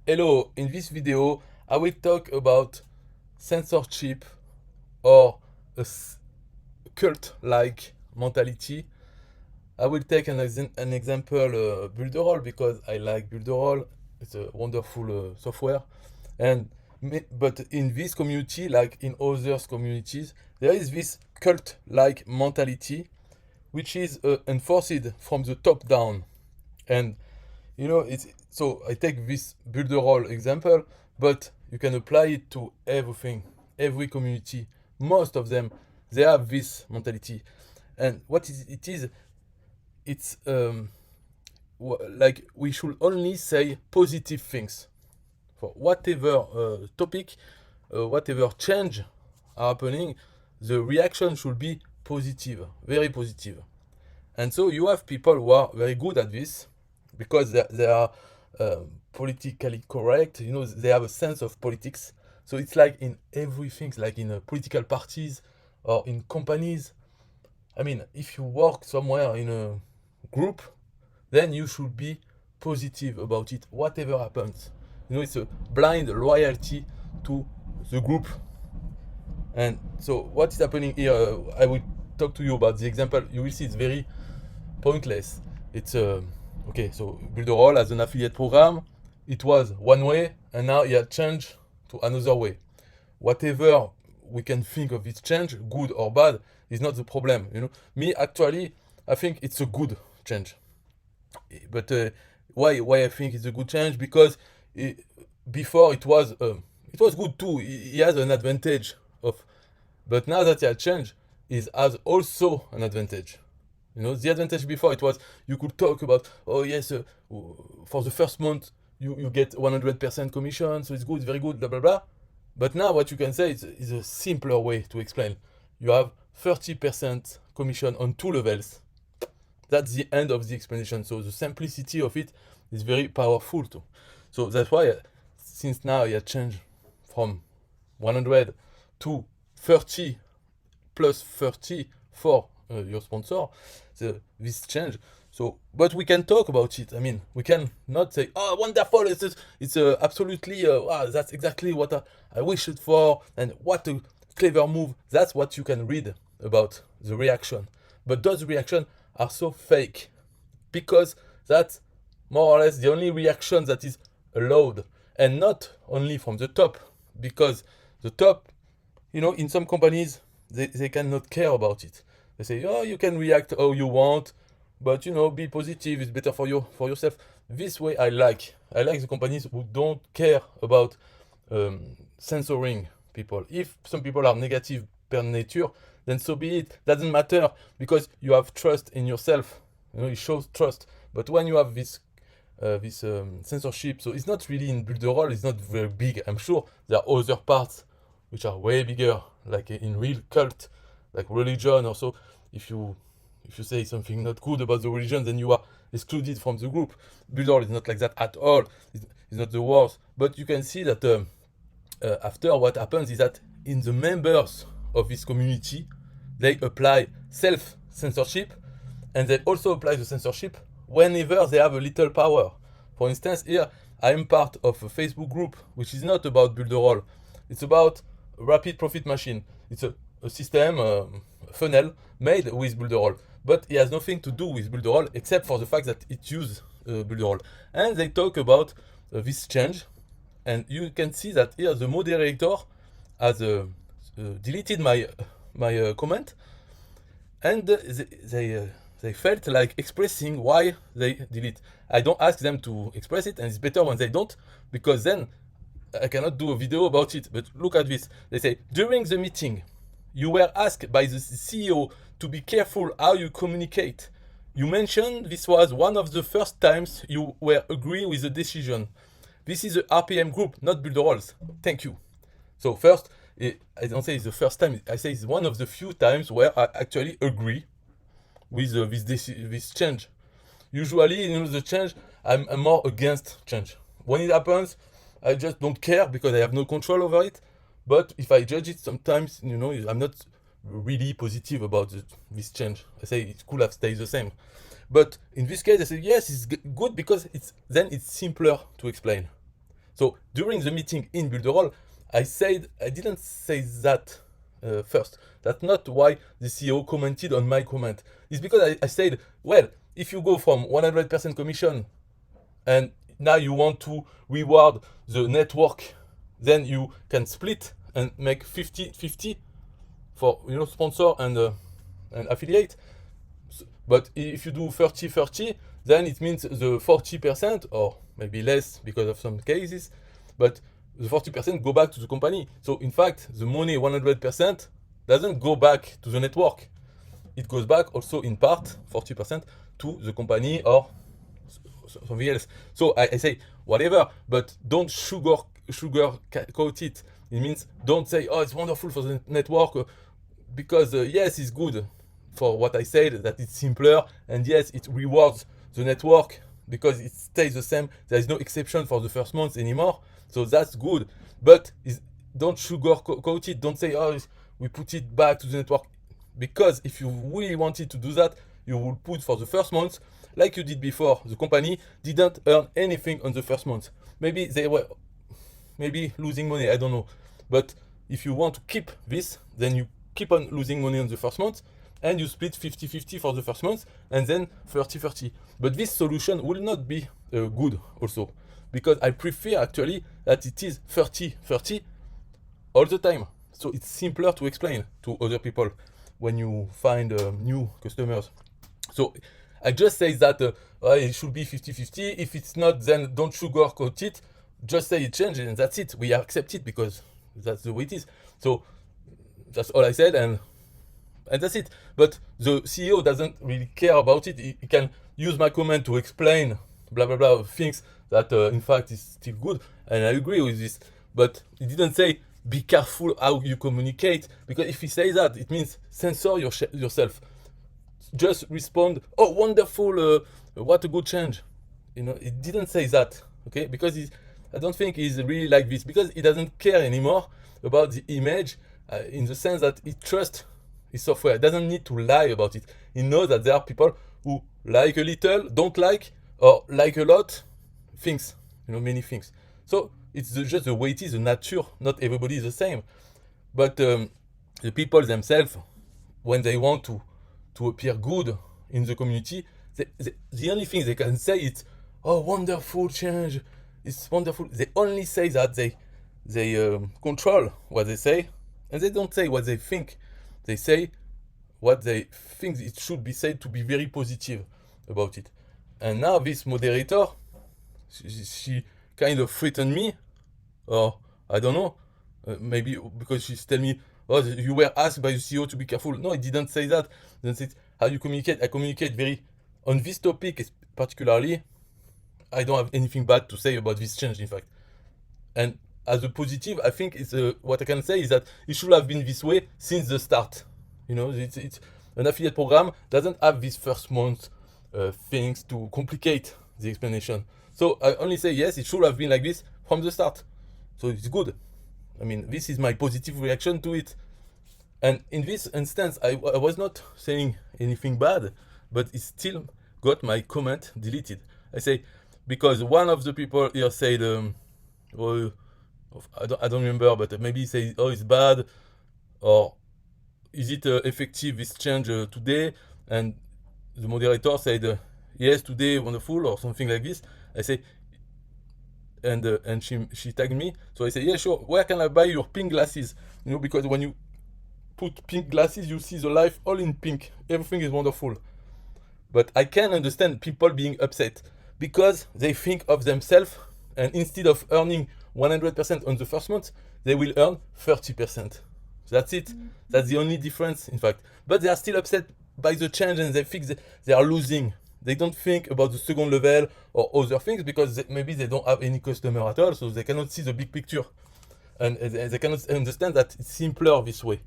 Hello, in this video I will talk about censorship or a cult-like mentality. I will take an example, Builderall, because I like Builderall. It's a wonderful software. And but in this community, like in other communities, there is this cult-like mentality which is enforced from the top down. And it's so I take this Builderall example, but you can apply it to everything, every community. Most of them, they have this mentality. And what is it is, it's like we should only say positive things for whatever topic, whatever change are happening. The reaction should be positive, very positive. And so you have people who are very good at this because they are politically correct. They have a sense of politics. So it's like in everything, like in political parties or in companies. I mean, if you work somewhere in a group, then you should be positive about it, whatever happens. It's a blind loyalty to the group. And so what is happening here? I will talk to you about the example. You will see it's very pointless. It's okay. So Builderall as an affiliate program, it was one way, and now it has changed to another way. Whatever we can think of this change, good or bad, is not the problem. Me actually, I think it's a good change. But why I think it's a good change? Because before it was good too. It has an advantage of, but now that it has changed, it has also an advantage. The advantage before it was you could talk about, oh yes, for the first month you get 100% commission, so it's good, very good, blah blah blah. But now what you can say is a simpler way to explain. You have 30% commission on 2 levels. That's the end of the explanation. So the simplicity of it is very powerful too. So that's why since now it has changed from 100 to 30 plus 30 for your sponsor, this change. So, but we can talk about it. I mean, we can not say, "Oh, wonderful! It's absolutely wow, that's exactly what I wish it for, and what a clever move." That's what you can read about the reaction. But those reactions are so fake because that's more or less the only reaction that is allowed, and not only from the top, because the top, in some companies they cannot care about it. They say, oh, you can react how you want, but be positive. It's better for yourself. This way, I like the companies who don't care about censoring people. If some people are negative per nature, then so be it. Doesn't matter because you have trust in yourself. It shows trust. But when you have this censorship, so it's not really in Builderall. It's not very big. I'm sure there are other parts which are way bigger, like in real cult, like religion or so. If you say something not good about the religion, then you are excluded from the group. Builderall is not like that at all. It's not the worst. But you can see that after what happens is that in the members of this community, they apply self-censorship, and they also apply the censorship whenever they have a little power. For instance, here I am part of a Facebook group which is not about Builderall. It's about rapid profit machine. It's a system, a funnel made with Builderall, but it has nothing to do with Builderall except for the fact that it uses Builderall. And they talk about this change, and you can see that here the moderator has deleted my comment, and they felt like expressing why they delete. I don't ask them to express it, and it's better when they don't, because then I cannot do a video about it. But look at this. They say, during the meeting, you were asked by the CEO to be careful how you communicate. You mentioned this was one of the first times you were agreeing with the decision. This is a RPM group, not Builderalls. Thank you. So first, I don't say it's the first time. I say it's one of the few times where I actually agree with this change. Usually, the change, I'm more against change. When it happens, I just don't care because I have no control over it. But if I judge it, sometimes, I'm not really positive about this change. I say it could have stayed the same. But in this case, I say yes, it's good because it's simpler to explain. So during the meeting in Builderall, I didn't say that first. That's not why the CEO commented on my comment. It's because I said, well, if you go from 100% commission and now you want to reward the network, then you can split and make 50-50 for sponsor and affiliate. But if you do 30-30, then it means the 40%, or maybe less because of some cases, but the 40% go back to the company. So in fact, the money 100% doesn't go back to the network. It goes back also in part, 40%, to the company or something else. So I say whatever, but don't sugarcoat it. It means don't say, oh, it's wonderful for the network, because yes, it's good for what I said, that it's simpler, and yes, it rewards the network because it stays the same. There is no exception for the first month anymore, so that's good. But don't sugarcoat it. Don't say, oh, we put it back to the network, because if you really wanted to do that, you will put for the first month like you did before. The company didn't earn anything on the first month. Maybe they were losing money, I don't know. But if you want to keep this, then you keep on losing money on the first month, and you split 50-50 for the first month, and then 30-30. But this solution will not be good also, because I prefer actually that it is 30-30 all the time. So it's simpler to explain to other people when you find new customers. So I just say that it should be 50-50. If it's not, then don't sugarcoat it. Just say it changed, and that's it. We accept it because that's the way it is. So that's all I said, and that's it. But the CEO doesn't really care about it. He can use my comment to explain blah blah blah things that in fact is still good, and I agree with this. But he didn't say be careful how you communicate, because if he says that, it means censor yourself. Just respond, oh wonderful, what a good change. It didn't say that, okay? Because I don't think he's really like this, because he doesn't care anymore about the image, in the sense that he trusts his software. He doesn't need to lie about it. He knows that there are people who like a little, don't like, or like a lot things, many things. So it's just the way it is, the nature. Not everybody is the same. But the people themselves, when they want to appear good in the community, the only thing they can say is, oh, wonderful change, it's wonderful. They only say that. They control what they say, and they don't say what they think. They say what they think it should be said to be very positive about it. And now this moderator, she kind of threatened me, or I don't know, maybe because she's telling me, oh, you were asked by the CEO to be careful. No, I didn't say that. I didn't say how you communicate. I communicate very, on this topic particularly, I don't have anything bad to say about this change, in fact. And as a positive, I think what I can say is that it should have been this way since the start. It's an affiliate program doesn't have this first month things to complicate the explanation. So I only say yes, it should have been like this from the start. So it's good. I mean, this is my positive reaction to it. And in this instance, I was not saying anything bad, but it still got my comment deleted. I say, because one of the people here said, well, I don't remember, but maybe say, oh, it's bad, or is it effective, this change today? And the moderator said, yes, today, wonderful, or something like this. I say, and she tagged me. So I say, yeah, sure, where can I buy your pink glasses? Because when you put pink glasses, you see the life all in pink. Everything is wonderful. But I can understand people being upset because they think of themselves, and instead of earning 100% on the first month, they will earn 30%. That's it. That's the only difference, in fact. But they are still upset by the change, and they think they are losing. They don't think about the second level or other things, because maybe they don't have any customer at all, so they cannot see the big picture. And they cannot understand that it's simpler this way.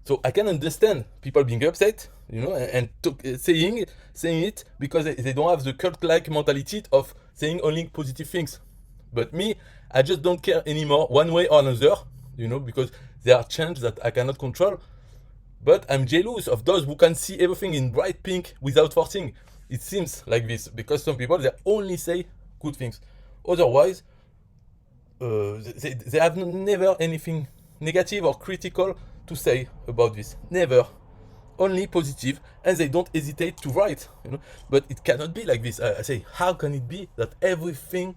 So I can understand people being upset, and saying it because they don't have the cult-like mentality of saying only positive things. But me, I just don't care anymore, one way or another, because there are changes that I cannot control. But I'm jealous of those who can see everything in bright pink without forcing. It seems like this, because some people, they only say good things. Otherwise, they have never anything negative or critical to say about this. Never. Only positive, and they don't hesitate to write. But it cannot be like this. I say, how can it be that everything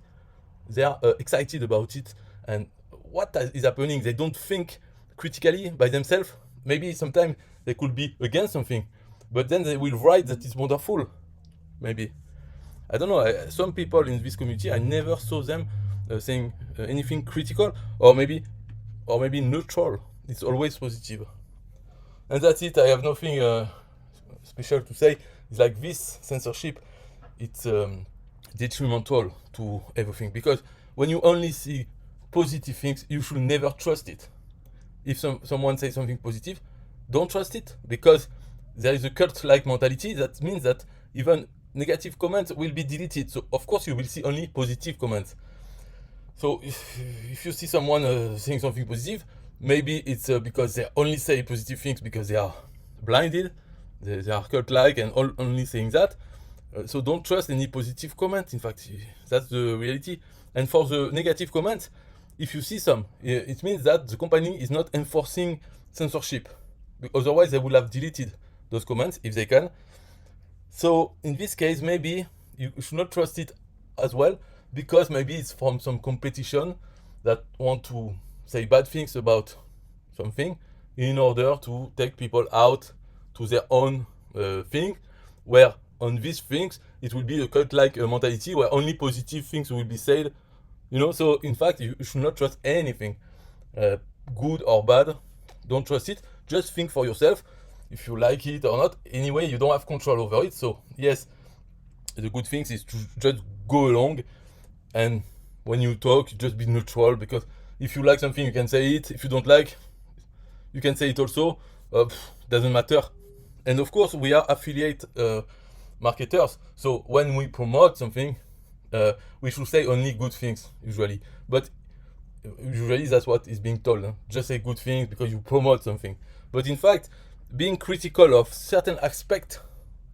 they are excited about it, and what is happening? They don't think critically by themselves. Maybe sometimes they could be against something, but then they will write that it's wonderful. Maybe. I don't know. Some people in this community, I never saw them saying anything critical, or maybe neutral. It's always positive. And that's it. I have nothing special to say. It's like this censorship. It's detrimental to everything, because when you only see positive things, you should never trust it. If someone says something positive, don't trust it, because there is a cult-like mentality. That means that even negative comments will be deleted. So of course you will see only positive comments. So if you see someone saying something positive, maybe it's because they only say positive things because they are blinded, they are cult-like and only saying that. So don't trust any positive comment. In fact, that's the reality. And for the negative comments, if you see some, it means that the company is not enforcing censorship. Otherwise, they would have deleted those comments if they can. So in this case, maybe you should not trust it as well, because maybe it's from some competition that want to say bad things about something in order to take people out to their own thing, where on these things it will be a cult-like mentality where only positive things will be said. So in fact, you should not trust anything, good or bad. Don't trust it. Just think for yourself if you like it or not. Anyway, you don't have control over it. So yes, the good thing is to just go along, and when you talk, just be neutral, because if you like something, you can say it. If you don't like, you can say it also. Doesn't matter. And of course, we are affiliate marketers. So when we promote something, we should say only good things usually. But usually that's what is being told. Just say good things because you promote something. But in fact, being critical of certain aspects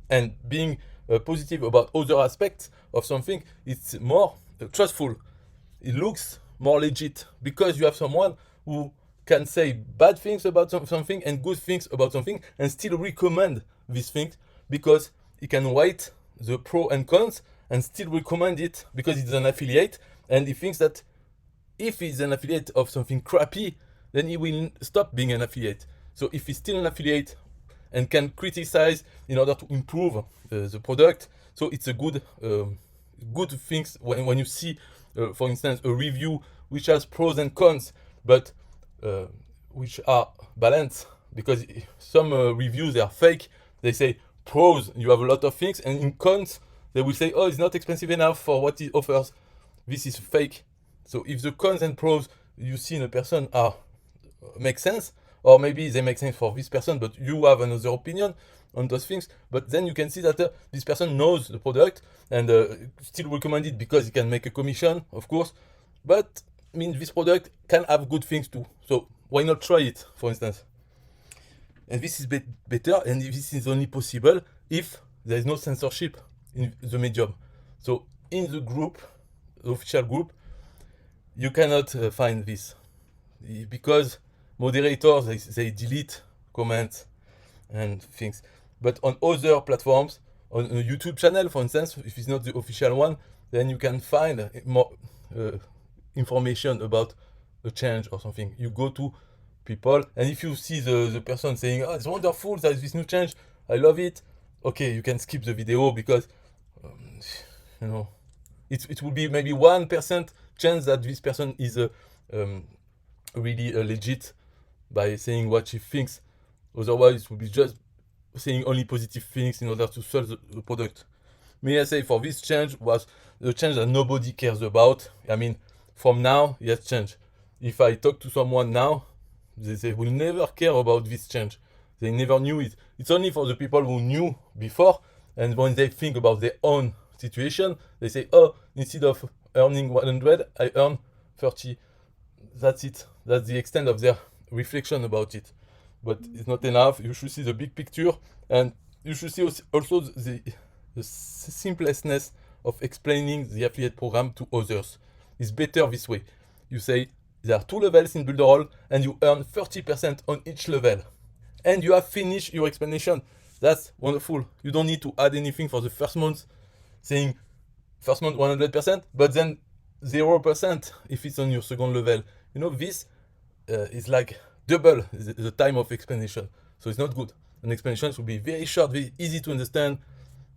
and being positive about other aspects of something, it's more trustful. It looks more legit, because you have someone who can say bad things about something and good things about something and still recommend these things, because he can weight the pro and cons and still recommend it because it's an affiliate, and he thinks that if he's an affiliate of something crappy, then he will stop being an affiliate. So if he's still an affiliate and can criticize in order to improve the product, so it's a good thing when you see, for instance, a review which has pros and cons, but which are balanced, because some reviews, they are fake. They say pros, you have a lot of things, and in cons they will say, oh, it's not expensive enough for what it offers. This is fake. So if the cons and pros you see in a person make sense, or maybe they make sense for this person, but you have another opinion on those things, but then you can see that this person knows the product and still recommend it because he can make a commission, of course. But this product can have good things too. So why not try it, for instance? And this is better, and this is only possible if there is no censorship in the medium. So in the group, the official group, you cannot find this, because moderators, they delete comments and things. But on other platforms, on a YouTube channel, for instance, if it's not the official one, then you can find more information about a change or something. You go to people, and if you see the person saying, oh, it's wonderful, there's this new change, I love it, okay, you can skip the video, because it will be maybe 1% chance that this person is really legit by saying what she thinks. Otherwise, it will be just saying only positive things in order to sell the product. May I say, for this change was the change that nobody cares about. From now, it has changed. If I talk to someone now, they will never care about this change. They never knew it. It's only for the people who knew before, and when they think about their own situation, they say, oh, instead of earning 100, I earn 30. That's it. That's the extent of their reflection about it. But it's not enough. You should see the big picture, and you should see also the simplestness of explaining the affiliate program to others. It's better this way. You say there are 2 levels in Builderall and you earn 30% on each level. And you have finished your explanation. That's wonderful. You don't need to add anything for the first month, saying first month 100%, but then 0% if it's on your second level. This is like double the time of explanation. So it's not good. An explanation should be very short, very easy to understand.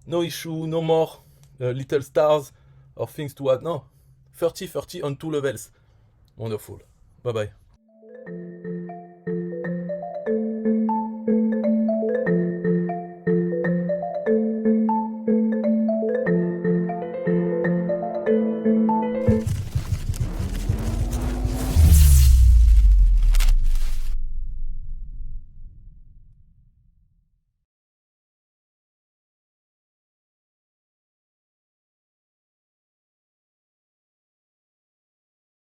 No issue, no more little stars or things to add. No, 30 on 2 levels. Wonderful. Bye bye.